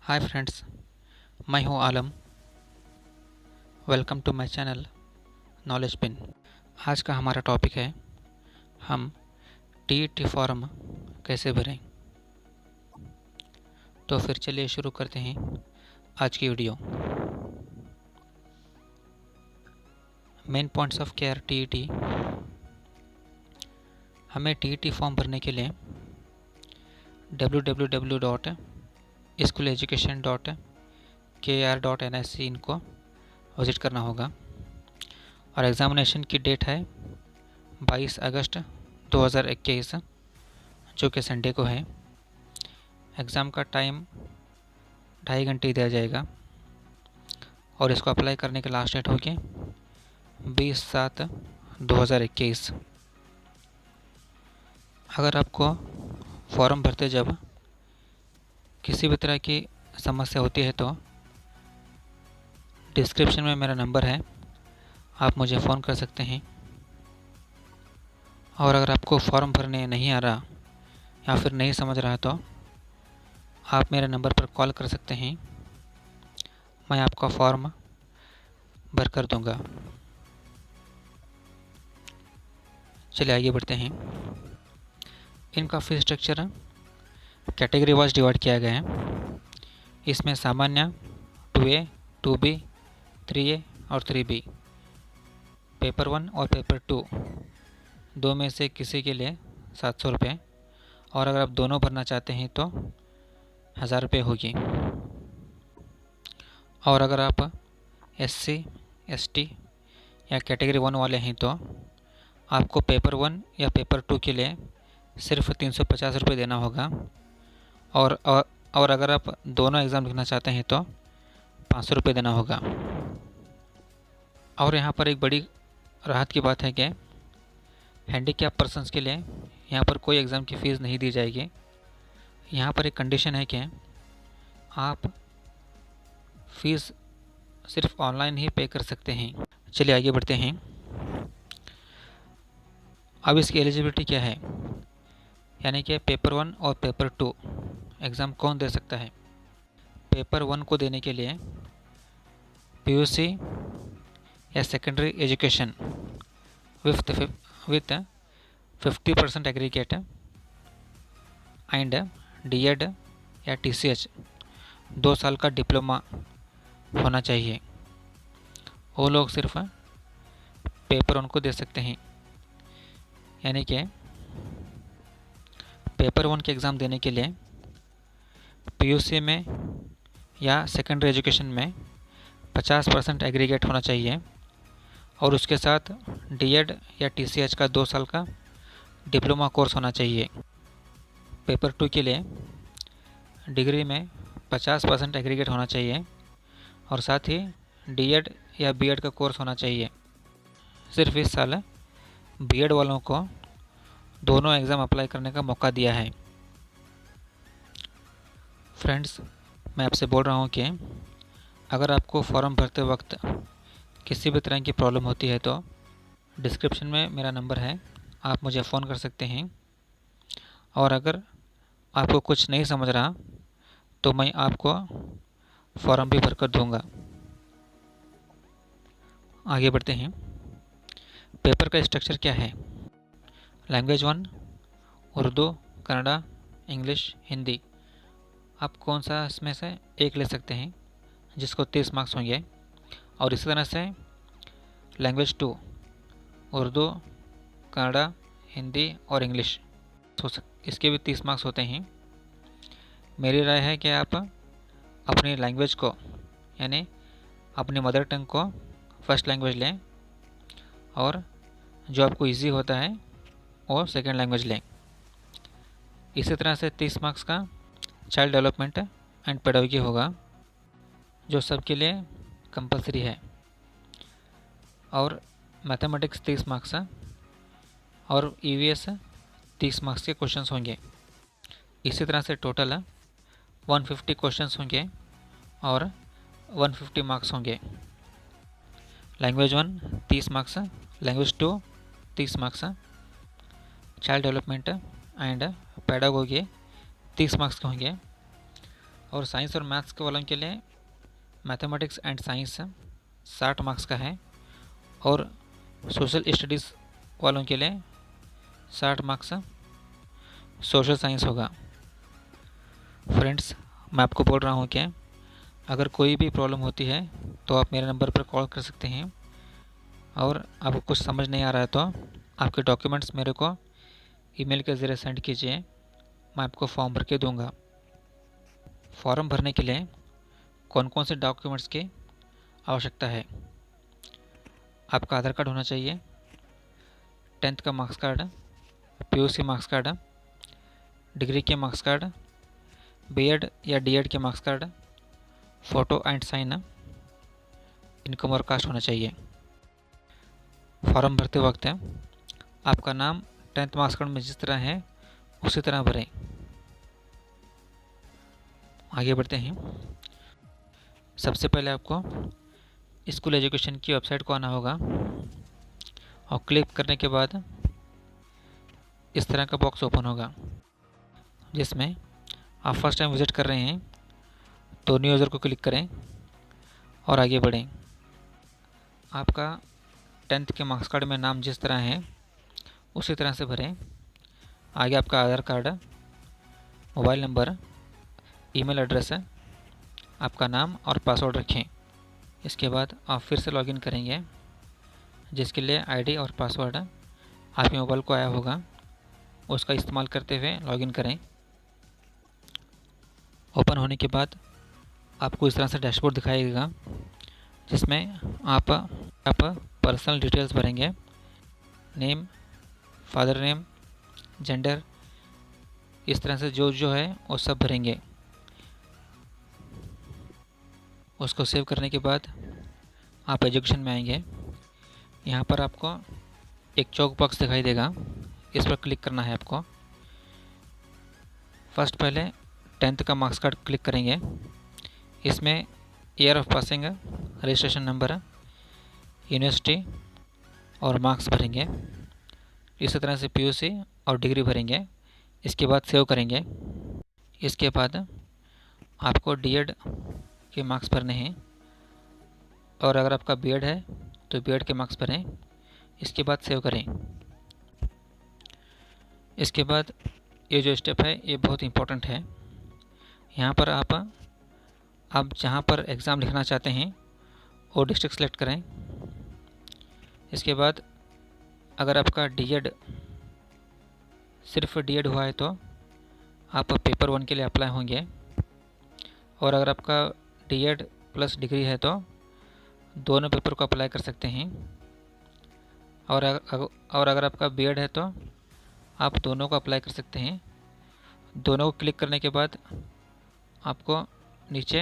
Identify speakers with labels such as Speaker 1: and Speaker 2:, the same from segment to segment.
Speaker 1: हाय friends, मैं हूं Alam. Welcome to my channel Knowledge Pin. आज का हमारा टॉपिक है हम टीईटी फॉर्म कैसे भरें। तो फिर चलिए शुरू करते हैं आज की video. Main points of care TET. हमें टीईटी फॉर्म भरने के लिए www.schooleducation.kr.nic इनको विज़िट करना होगा। और एग्ज़ामिनेशन की डेट है 22 अगस्त 2021, जो कि संडे को है। एग्ज़ाम का टाइम 2.5 घंटे दिया जाएगा और इसको अप्लाई करने की लास्ट डेट होगी 20/7/2021। अगर आपको फॉर्म भरते जब किसी भी तरह की समस्या होती है तो डिस्क्रिप्शन में मेरा नंबर है, आप मुझे फ़ोन कर सकते हैं। और अगर आपको फॉर्म भरने नहीं आ रहा या फिर नहीं समझ रहा तो आप मेरे नंबर पर कॉल कर सकते हैं, मैं आपका फॉर्म भर कर दूंगा। चलिए आगे बढ़ते हैं। इनका fees structure category wise divide किया गया है। इसमें सामान्य 2A, 2B, 3A और 3B, पेपर 1 और पेपर 2 दो में से किसी के लिए 700 रुपये, और अगर आप दोनों भरना चाहते हैं तो 1000 रुपये होगी। और अगर आप SC, ST या कैटेगरी 1 वाले हैं तो आपको पेपर 1 या पेपर 2 के लिए सिर्फ 350 रुपये देना होगा। और अगर आप दोनों एग्ज़ाम लिखना चाहते हैं तो 500 रुपये देना होगा। और यहाँ पर एक बड़ी राहत की बात है कि हैंडीकैप पर्सन्स के लिए यहाँ पर कोई एग्ज़ाम की फ़ीस नहीं दी जाएगी। यहाँ पर एक कंडीशन है कि आप फ़ीस सिर्फ ऑनलाइन ही पे कर सकते हैं। चलिए आगे बढ़ते हैं। अब इसकी एलिजिबिलिटी क्या है, यानी कि पेपर 1 और पेपर 2 एग्ज़ाम कौन दे सकता है। पेपर 1 को देने के लिए PUC या secondary education with 50% aggregate and DED या TCH 2 साल का डिप्लोमा होना चाहिए। वो लोग सिर्फ पेपर 1 को दे सकते हैं। यानी कि पेपर 1 के एग्ज़ाम देने के लिए PUC में या सेकेंडरी एजुकेशन में 50% एग्रीगेट होना चाहिए और उसके साथ DED या TCH का 2 साल का डिप्लोमा कोर्स होना चाहिए। पेपर 2 के लिए डिग्री में 50% एग्रीगेट होना चाहिए और साथ ही DED या BED का कोर्स होना चाहिए। सिर्फ इस साल BED वालों को दोनों एग्ज़ाम अप्लाई करने का मौका दिया है। फ्रेंड्स, मैं आपसे बोल रहा हूँ कि अगर आपको फॉर्म भरते वक्त किसी भी तरह की प्रॉब्लम होती है तो डिस्क्रिप्शन में मेरा नंबर है, आप मुझे फ़ोन कर सकते हैं। और अगर आपको कुछ नहीं समझ रहा तो मैं आपको फॉर्म भी भर कर दूँगा। आगे बढ़ते हैं। पेपर का स्ट्रक्चर क्या है। Language 1 Urdu, Kannada, English, Hindi. आप कौन सा इसमें से एक ले सकते हैं जिसको 30 मार्क्स होंगे। और इसी तरह से लैंग्वेज 2 उर्दू, कन्नड़ा, हिंदी और इंग्लिश इसके भी 30 मार्क्स होते हैं। मेरी राय है कि आप अपनी लैंग्वेज को, यानी अपनी मदर टंग को फर्स्ट लैंग्वेज लें और जो आपको इजी होता है वो सेकंड लैंग्वेज लें। इसी तरह से 30 मार्क्स का चाइल्ड डेवलपमेंट एंड पेडागोजी होगा, जो सबके लिए कंपलसरी है। और मैथमेटिक्स 30 मार्क्स और EVS 30 मार्क्स के क्वेश्चंस होंगे। इसी तरह से टोटल 150 क्वेश्चंस होंगे और 150 मार्क्स होंगे। Language 1 30 marks, language 2 30 marks, child development and pedagogy 30 marks के होंगे और साइंस और मैथ्स के वालों के लिए मैथमेटिक्स एंड साइंस 60 मार्क्स का है, और सोशल स्टडीज़ वालों के लिए 60 मार्क्स सोशल साइंस होगा। फ्रेंड्स, मैं आपको बोल रहा हूँ कि अगर कोई भी प्रॉब्लम होती है तो आप मेरे नंबर पर कॉल कर सकते हैं, और आपको कुछ समझ नहीं आ रहा है तो आपके डॉक्यूमेंट्स मेरे को ईमेल के ज़रिए सेंड कीजिए, मैं आपको फॉर्म भर के दूंगा। फॉर्म भरने के लिए कौन कौन से डॉक्यूमेंट्स की आवश्यकता है? आपका आधार कार्ड होना चाहिए, 10th का marks card, PUC marks card, degree के मार्क्स कार्ड, बीएड या डीएड के marks card, photo and sign, income और कास्ट होना चाहिए। फॉर्म भरते वक्त आपका नाम 10th मार्क्स कार्ड में जिस तरह है उसी तरह भरें। आगे बढ़ते हैं। सबसे पहले आपको स्कूल एजुकेशन की वेबसाइट को आना होगा, और क्लिक करने के बाद इस तरह का बॉक्स ओपन होगा, जिसमें आप फर्स्ट टाइम विज़िट कर रहे हैं तो न्यू यूज़र को क्लिक करें और आगे बढ़ें। आपका 10th के मार्क्स कार्ड में नाम जिस तरह है उसी तरह से भरें। आगे आपका Aadhaar card, mobile number, email address, आपका नाम और पासवर्ड रखें। इसके बाद आप फिर से लॉगिन करेंगे, जिसके लिए आईडी और पासवर्ड आपके मोबाइल को आया होगा, उसका इस्तेमाल करते हुए लॉगिन करें। ओपन होने के बाद आपको इस तरह से डैशबोर्ड दिखाएगा, जिसमें आप पर्सनल डिटेल्स भरेंगे, नेम, फादर नेम, जेंडर, इस तरह से जो है वो सब भरेंगे। उसको सेव करने के बाद आप एजुकेशन में आएंगे। यहाँ पर आपको एक चॉक बॉक्स दिखाई देगा, इस पर क्लिक करना है आपको। फर्स्ट पहले 10th का मार्क्स कार्ड क्लिक करेंगे, इसमें year of passing, registration number, university और मार्क्स भरेंगे। इसी तरह से पीयूसी और डिग्री भरेंगे। इसके बाद सेव करेंगे। इसके बाद आपको डीएड के मार्क्स भरने हैं, और अगर आपका बीएड है तो बीएड के मार्क्स भरें। इसके बाद सेव करें। इसके बाद ये जो स्टेप है ये बहुत इंपॉर्टेंट है। यहाँ पर आप जहाँ पर एग्ज़ाम लिखना चाहते हैं वो डिस्ट्रिक्ट सेलेक्ट करें। इसके बाद अगर आपका डीएड, सिर्फ डीएड हुआ है तो आप पेपर 1 के लिए अप्लाई होंगे, और अगर आपका डीएड प्लस डिग्री है तो दोनों पेपर को अप्लाई कर सकते हैं, और अगर आपका बीएड है तो आप दोनों को अप्लाई कर सकते हैं। दोनों को क्लिक करने के बाद आपको नीचे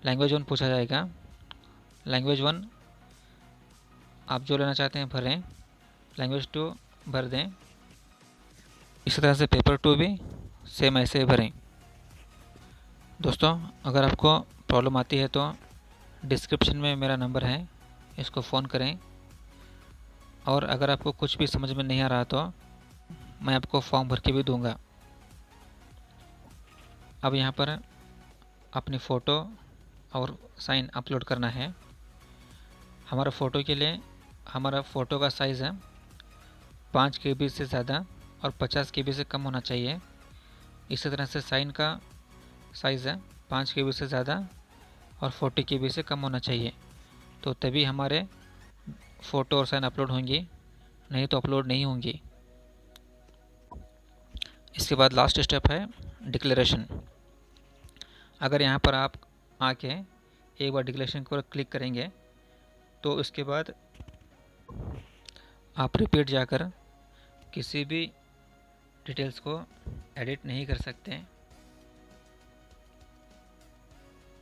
Speaker 1: लैंग्वेज 1 पूछा जाएगा। लैंग्वेज 1 आप जो लेना चाहते हैं भरें, लैंग्वेज 2 भर दें। इसी तरह से पेपर 2 भी सेम ऐसे ही भरें। दोस्तों, अगर आपको प्रॉब्लम आती है तो डिस्क्रिप्शन में मेरा नंबर है, इसको फ़ोन करें। और अगर आपको कुछ भी समझ में नहीं आ रहा तो मैं आपको फॉर्म भर के भी दूंगा। अब यहाँ पर अपनी फ़ोटो और साइन अपलोड करना है। हमारा फ़ोटो के लिए हमारा फ़ोटो का साइज़ है 5 KB से ज़्यादा और 50 KB से कम होना चाहिए। इसी तरह से साइन का साइज़ है 5 KB से ज़्यादा और 40 KB से कम होना चाहिए, तो तभी हमारे फ़ोटो और साइन अपलोड होंगी, नहीं तो अपलोड नहीं होंगी। इसके बाद लास्ट स्टेप है डिक्लेरेशन। अगर यहाँ पर आप आके एक बार डिक्लेरेशन को क्लिक करेंगे तो इसके बाद आप रिपीट जाकर किसी भी डिटेल्स को एडिट नहीं कर सकते।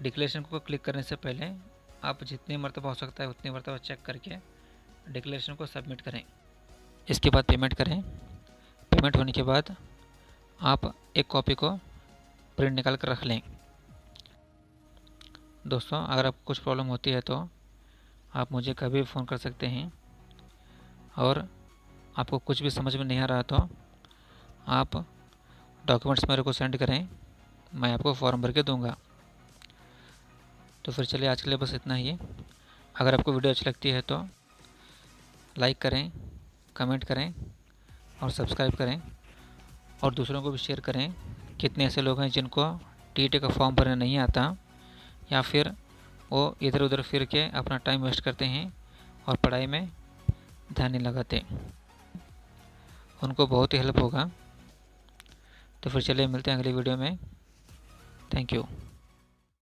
Speaker 1: डिक्लेरेशन को क्लिक करने से पहले आप जितनी मरतबा हो सकता है उतनी मरतबा चेक करके डिक्लेरेशन को सबमिट करें। इसके बाद पेमेंट करें। पेमेंट होने के बाद आप एक कॉपी को प्रिंट निकाल कर रख लें। दोस्तों, अगर आपको कुछ प्रॉब्लम होती है तो आप मुझे कभी भी फ़ोन कर सकते हैं, और आपको कुछ भी समझ में नहीं आ रहा तो आप डॉक्यूमेंट्स मेरे को सेंड करें, मैं आपको फॉर्म भर के दूंगा। तो फिर चलिए आज के लिए बस इतना ही है। अगर आपको वीडियो अच्छी लगती है तो लाइक करें, कमेंट करें और सब्सक्राइब करें, और दूसरों को भी शेयर करें। कितने ऐसे लोग हैं जिनको टीईटी का फॉर्म भरना नहीं आता, या फिर वो इधर उधर फिर के अपना टाइम वेस्ट करते हैं और पढ़ाई में ध्यान नहीं लगाते। उनको बहुत ही हेल्प होगा। तो फिर चलिए मिलते हैं अगली वीडियो में। Thank you.